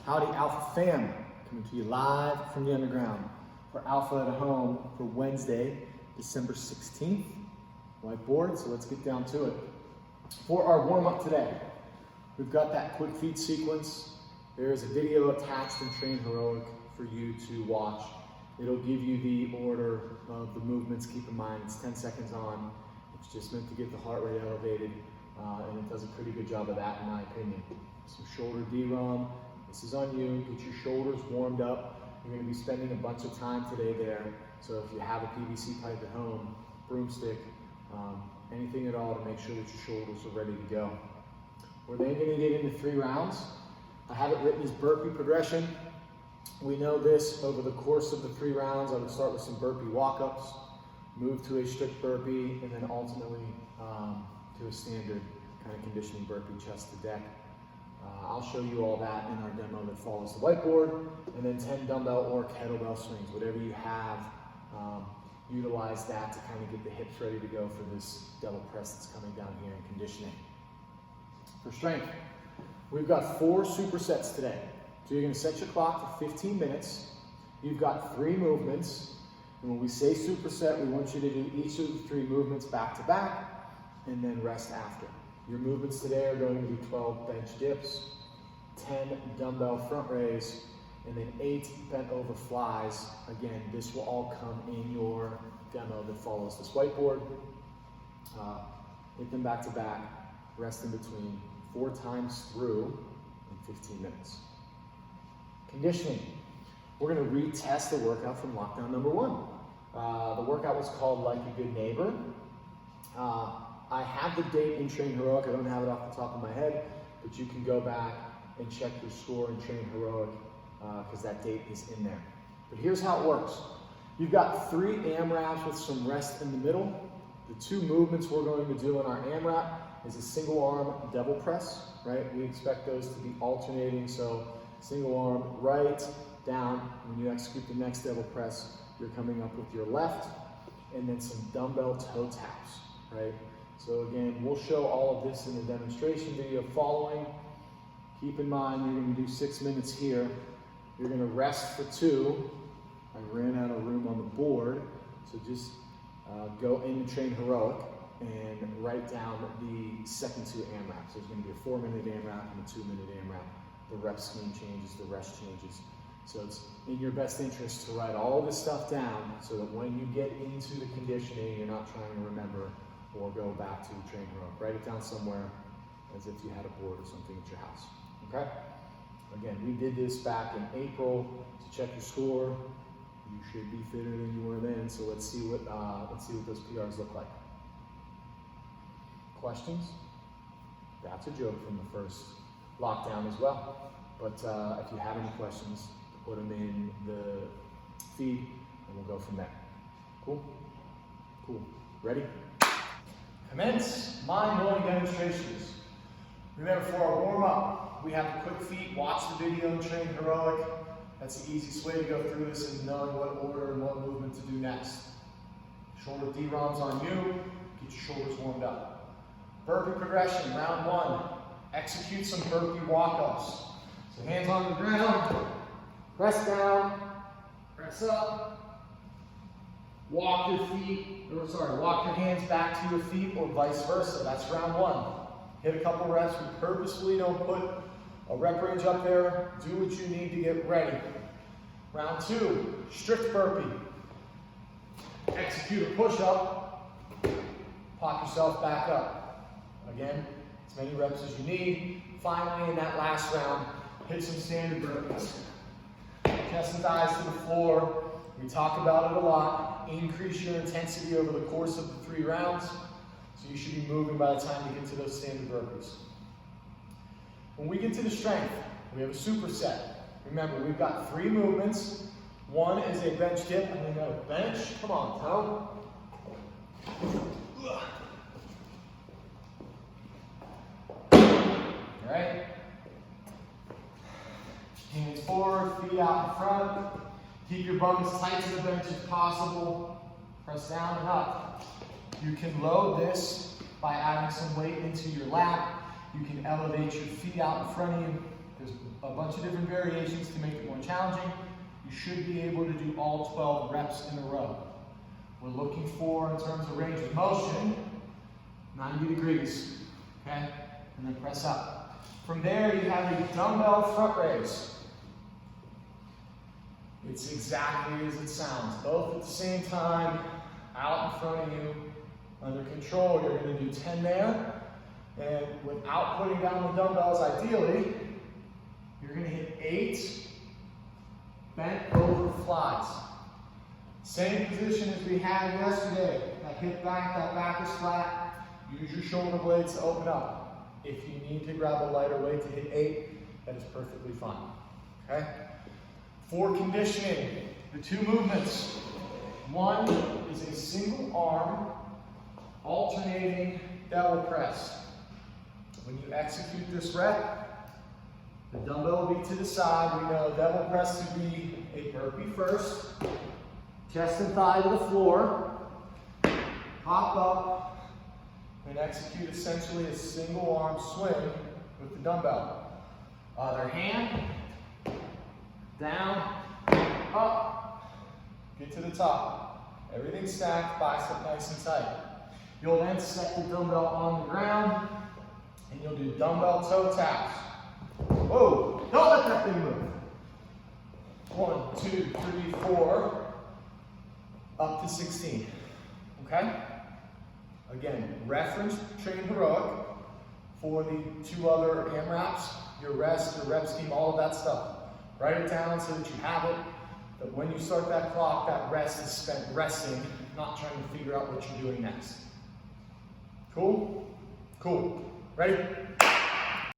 Howdy Alpha fam, coming to you live from the underground for Alpha at Home for Wednesday, December 16th. Whiteboard, so let's get down to it. For our warm-up today, we've got that quick feet sequence. There is a video attached in Train Heroic for you to watch. It'll give you the order of the movements. Keep in mind, it's 10 seconds on. It's just meant to get the heart rate elevated, and it does a pretty good job of that, in my opinion. Some shoulder D-ROM. This is on you. Get your shoulders warmed up. You're going to be spending a bunch of time today there. So if you have a PVC pipe at home, broomstick, anything at all to make sure that your shoulders are ready to go. We're then going to get into 3 rounds. I have it written as burpee progression. We know this over the course of the 3 rounds. I would start with some burpee walk-ups, move to a strict burpee, and then ultimately to a standard kind of conditioning burpee, chest to deck. I'll show you all that in our demo that follows the whiteboard, and then 10 dumbbell or kettlebell swings, whatever you have. Utilize that to kind of get the hips ready to go for this double press that's coming down here in conditioning. For strength, we've got 4 supersets today. So you're going to set your clock for 15 minutes. You've got 3 movements. And when we say superset, we want you to do each of the 3 movements back to back and then rest after. Your movements today are going to be 12 bench dips, 10 dumbbell front raise, and then 8 bent over flies. Again, this will all come in your demo that follows this whiteboard. Hit them back to back, rest in between 4 times through in 15 minutes. Conditioning. We're going to retest the workout from lockdown number 1. The workout was called Like a Good Neighbor. I have the date in Train Heroic. I don't have it off the top of my head, but you can go back and check your score in Train Heroic because that date is in there. But here's how it works. You've got 3 AMRAPs with some rest in the middle. The 2 movements we're going to do in our AMRAP is a single arm double press, right? We expect those to be alternating, so single arm right, down. When you execute the next double press, you're coming up with your left, and then some dumbbell toe taps, right? So again, we'll show all of this in the demonstration video following. Keep in mind, you're going to do 6 minutes here. You're going to rest for 2. I ran out of room on the board, so just go into Train Heroic and write down the second 2 AMRAPs. There's going to be a 4-minute AMRAP and a 2-minute AMRAP. The rep scheme changes, the rest changes. So it's in your best interest to write all this stuff down so that when you get into the conditioning, you're not trying to remember or go back to Train Heroic. Write it down somewhere as if you had a board or something at your house, okay? Again, we did this back in April to check your score. You should be fitter than you were then, so let's see what those PRs look like. Questions? That's a joke from the first lockdown as well. But if you have any questions, put them in the feed and we'll go from there. Cool? Cool. Ready? Commence my morning demonstrations. Remember, for our warm-up, we have the quick feet. Watch the video and Train Heroic. That's the easiest way to go through this and knowing what order and what movement to do next. Shoulder D-ROMs on you. Get your shoulders warmed up. Burpee progression, round 1. Execute some burpee walk-ups. So hands on the ground, press down, press up. Walk your hands back to your feet or vice versa. That's round 1. Hit a couple reps. We purposefully don't put a rep range up there. Do what you need to get ready. Round 2, strict burpee. Execute a push-up. Pop yourself back up. Again, as many reps as you need. Finally, in that last round, hit some standard burpees. Chest and thighs to the floor. We talk about it a lot. Increase your intensity over the course of the 3 rounds. So you should be moving by the time you get to those standard burpees. When we get to the strength, we have a superset. Remember, we've got 3 movements. 1 is a bench dip. And we got a bench. Come on, toe. All right. Hands forward, feet out in front. Keep your bum as tight to the bench as possible. Press down and up. You can load this by adding some weight into your lap. You can elevate your feet out in front of you, There's a bunch of different variations to make it more challenging. You should be able to do all 12 reps in a row. We're looking for, in terms of range of motion, 90 degrees, okay? And then press up. From there, you have a dumbbell front raise. It's exactly as it sounds. Both at the same time, out in front of you, under control. You're going to do 10 there. And without putting down the dumbbells, ideally, you're going to hit 8 bent over flies. Same position as we had yesterday. That hip back, that back is flat. Use your shoulder blades to open up. If you need to grab a lighter weight to hit 8, that is perfectly fine. Okay? For conditioning, the 2 movements. One is a single arm alternating devil press. When you execute this rep, the dumbbell will be to the side. We know devil press to be a burpee first. Chest and thigh to the floor. Hop up and execute essentially a single arm swing with the dumbbell. Other hand, down, up, get to the top. Everything stacked, bicep nice and tight. You'll then set the dumbbell on the ground and you'll do dumbbell toe taps. Whoa, don't let that thing move. 1, 2, 3, 4, up to 16, okay? Again, reference train heroic for the 2 other AMRAPs, your rest, your rep scheme, all of that stuff. Write it down so that you have it, that when you start that clock, that rest is spent resting, not trying to figure out what you're doing next. Cool? Cool. Ready?